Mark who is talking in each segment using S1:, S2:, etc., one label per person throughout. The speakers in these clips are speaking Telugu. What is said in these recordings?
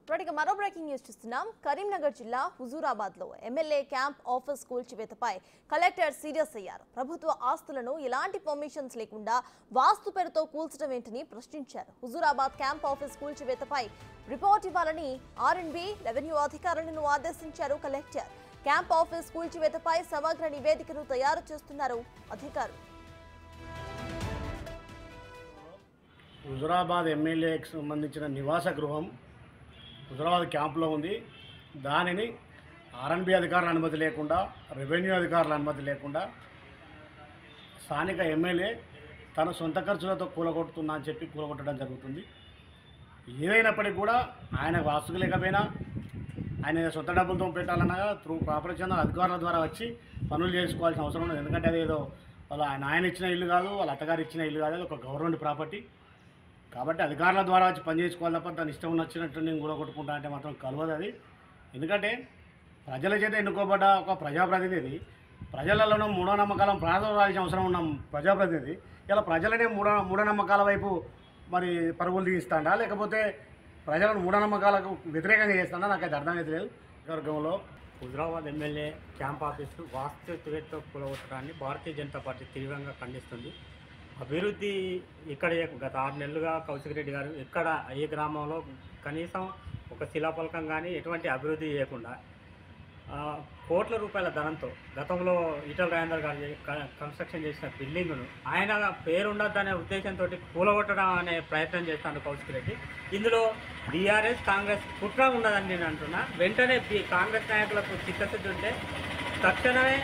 S1: మరో బ్రేకింగ్ న్యూస్ చూస్తున్నాం. కరీంనగర్ జిల్లా హుజూరాబాద్ లో ఎమ్మెల్యే క్యాంప్ ఆఫీస్ కూల్చివేతపై కలెక్టర్ సీరియస్ అయ్యారు. ప్రభుత్వ ఆస్తులను ఎలాంటి పర్మిషన్స్ లేకుండా వాస్తు పేరుతో కూల్చడం ఏంటని ప్రశ్నించారు. హుజూరాబాద్ క్యాంప్ ఆఫీస్ కూల్చివేతపై రిపోర్ట్ ఇవ్వాలని ఆర్ఎండ్బి రెవెన్యూ అధికారులను ఆదేశించారు కలెక్టర్. క్యాంప్ ఆఫీస్ కూల్చివేతపై సమగ్ర నివేదికను తయారు చేస్తున్నారు అధికారులు.
S2: హుజూరాబాద్ ఎమ్మెల్యేకి సంబంధించిన నివాస గృహం హుజూరాబాద్ క్యాంపులో ఉంది. దానిని ఆర్ఎన్బి అధికారుల అనుమతి లేకుండా, రెవెన్యూ అధికారుల అనుమతి లేకుండా స్థానిక ఎమ్మెల్యే తన సొంత ఖర్చులతో కూలగొట్టుతున్నా అని చెప్పి కూలగొట్టడం జరుగుతుంది. ఏదైనప్పటికీ కూడా ఆయన వాస్తుకు లేకపోయినా ఆయన సొంత డబ్బులతో పెట్టాలన్నా త్రూ ప్రాపరేషన్ అధికారుల ద్వారా వచ్చి పనులు చేసుకోవాల్సిన అవసరం ఉండదు. ఎందుకంటే అదేదో ఆయన ఇచ్చిన ఇల్లు కాదు, వాళ్ళ అత్తగారు ఇచ్చిన ఇల్లు కాదు, అది ఒక గవర్నమెంట్ ప్రాపర్టీ. కాబట్టి అధికారుల ద్వారా వచ్చి పనిచేసుకోవాలి తప్ప దాని ఇష్టం నచ్చినట్టు నేను కూడగొట్టుకుంటా అంటే మాత్రం కలవదు అది. ఎందుకంటే ప్రజల చేత ఎన్నుకోబడ్డ ఒక ప్రజాప్రతినిధి, ప్రజలలో మూఢనమ్మకాలను ప్రారంభించాల్సిన అవసరం ఉన్న ప్రజాప్రతినిధి ఇలా ప్రజలనే మూఢనమ్మకాల వైపు మరి పరుగులు తీస్తాడా, లేకపోతే ప్రజలను మూఢనమ్మకాలకు వ్యతిరేకంగా చేస్తాడా నాకైతే అర్థమైతే లేదు. వర్గంలో
S3: Huzurabad MLA camp office వాస్తువేత్త కూలగొట్టడాన్ని Bharatiya Janata party తీవ్రంగా ఖండిస్తుంది. అభివృద్ధి ఇక్కడ గత 6 నెలలుగా కౌశిక్ రెడ్డి గారు ఎక్కడ ఏ గ్రామంలో కనీసం ఒక శిలాఫలకం కానీ ఎటువంటి అభివృద్ధి చేయకుండా కోట్ల రూపాయల ధనంతో గతంలో ఈటల రాజేందర్ గారు కన్స్ట్రక్షన్ చేసిన బిల్డింగ్ను ఆయన పేరుండద్దనే ఉద్దేశంతో కూలగొట్టడం అనే ప్రయత్నం చేస్తాను కౌశిక్ రెడ్డి. ఇందులో బీఆర్ఎస్ కాంగ్రెస్ కుట్ర ఉండదని నేను అంటున్నా. వెంటనే కాంగ్రెస్ నాయకులకు చిత్తశుద్ధి ఉంటే తక్షణమే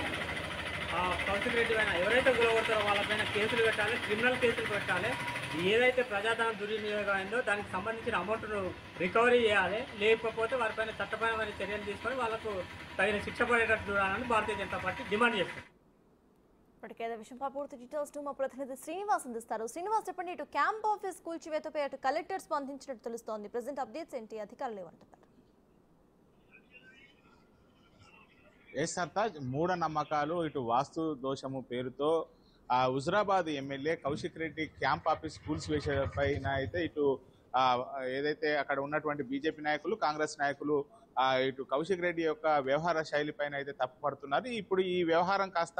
S3: కౌశిక్ రెడ్డి పైన ఎవరైతే కూలగొడతారో వాళ్ళపైన కేసులు పెట్టాలి, క్రిమినల్ కేసులు పెట్టాలి. ఏదైతే ప్రజాధనం దుర్వినియోగం అయిందో దానికి సంబంధించిన అమౌంట్ను రికవరీ చేయాలి. లేకపోతే వారిపైన చట్టపరమైన చర్యలు తీసుకొని వాళ్ళకు తగిన శిక్ష పడేటట్టు చూడాలని భారతీయ జనతా పార్టీ డిమాండ్ చేస్తుంది.
S1: ఇప్పటికే విషయంపై పూర్తి డీటెయిల్స్ మా ప్రతినిధి శ్రీనివాస్ అందిస్తారు. శ్రీనివాస్, చెప్పండి, ఇటు క్యాంప్ ఆఫీస్ కూల్చివేతపై అటు కలెక్టర్ స్పందించినట్టు తెలుస్తోంది. ప్రెజెంట్ అప్డేట్స్ ఏంటి? అధికారులు ఏమంటున్నారు?
S4: సర్తాజ్, మూఢనమ్మకాలు ఇటు వాస్తు దోషము పేరుతో Huzurabad MLA Kaushik Reddy camp office కూల్చివేసేపైన అయితే ఇటు ఏదైతే అక్కడ ఉన్నటువంటి బీజేపీ నాయకులు, కాంగ్రెస్ నాయకులు ఇటు కౌశిక్ రెడ్డి యొక్క వ్యవహార శైలి పైన అయితే తప్పుపడుతున్నారు. ఇప్పుడు ఈ వ్యవహారం కాస్త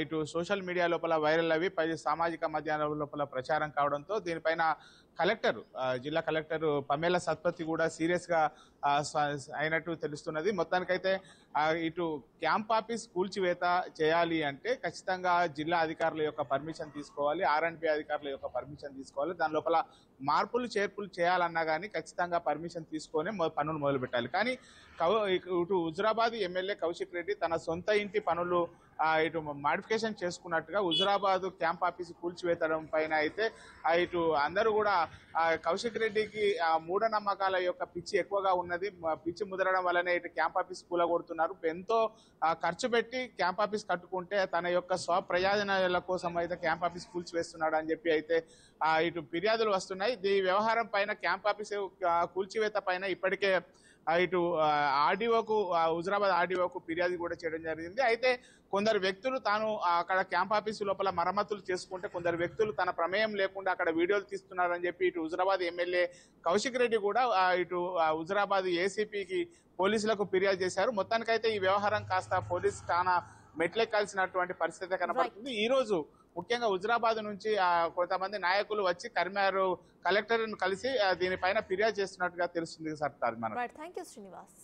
S4: ఇటు సోషల్ మీడియా లోపల వైరల్ అవి సామాజిక మాధ్యమాల లోపల ప్రచారం కావడంతో దీనిపైన జిల్లా కలెక్టర్ పమేల సత్పతి కూడా సీరియస్గా అయినట్టు తెలుస్తున్నది. మొత్తానికైతే ఇటు క్యాంప్ ఆఫీస్ కూల్చివేత చేయాలి అంటే ఖచ్చితంగా జిల్లా అధికారుల యొక్క పర్మిషన్ తీసుకోవాలి, ఆర్ఎండ్బి అధికారుల యొక్క పర్మిషన్ తీసుకోవాలి. దాని లోపల మార్పులు చేర్పులు చేయాలన్నా కానీ ఖచ్చితంగా పర్మిషన్ తీసుకొని పనులు మొదలు పెట్టాలి. కానీ ఇటు హుజూరాబాద్ ఎమ్మెల్యే కౌశిక్ రెడ్డి తన సొంత ఇంటి పనులు ఇటు మాడిఫికేషన్ చేసుకున్నట్టుగా హుజూరాబాద్ క్యాంప్ ఆఫీస్ కూల్చివేతడం పైన అయితే ఇటు అందరూ కూడా కౌశిక్ రెడ్డికి మూఢనమ్మకాల యొక్క పిచ్చి ఎక్కువగా ఉన్నది. పిచ్చి ముదరడం వల్లనే ఇటు క్యాంప్ ఆఫీస్ కూలగొడుతున్నారు. ఎంతో ఖర్చు పెట్టి క్యాంప్ ఆఫీస్ కట్టుకుంటే తన యొక్క స్వప్రయోజనాల కోసం అయితే క్యాంప్ ఆఫీస్ కూల్చివేస్తున్నాడు అని చెప్పి అయితే ఇటు ఫిర్యాదులు వస్తున్నాయి. ఈ వ్యవహారం పైన క్యాంప్ ఆఫీస్ కూల్చివేత పైన ఇప్పటికే ఇటు ఆర్డీఓకు, హుజూరాబాద్ ఆర్డీఓకు ఫిర్యాదు కూడా చేయడం జరిగింది. అయితే కొందరు వ్యక్తులు తాను అక్కడ క్యాంప్ ఆఫీసు లోపల మరమ్మతులు చేసుకుంటే కొందరు వ్యక్తులు తన ప్రమేయం లేకుండా అక్కడ వీడియోలు తీస్తున్నారని చెప్పి ఇటు హుజూరాబాద్ ఎమ్మెల్యే కౌశిక్ రెడ్డి కూడా ఇటు హుజూరాబాద్ ఏసీపీకి పోలీసులకు ఫిర్యాదు చేశారు. మొత్తానికైతే ఈ వ్యవహారం కాస్త పోలీసు స్థానా మెట్లెక్కాల్సినటువంటి పరిస్థితి కనబడుతుంది. ఈ రోజు ముఖ్యంగా హుజూరాబాద్ నుంచి కొంతమంది నాయకులు వచ్చి కరీంనగర్ కలెక్టర్ను కలిసి దీనిపైన ఫిర్యాదు చేస్తున్నట్టుగా తెలుస్తుంది. Sir,
S1: thank you Srinivas.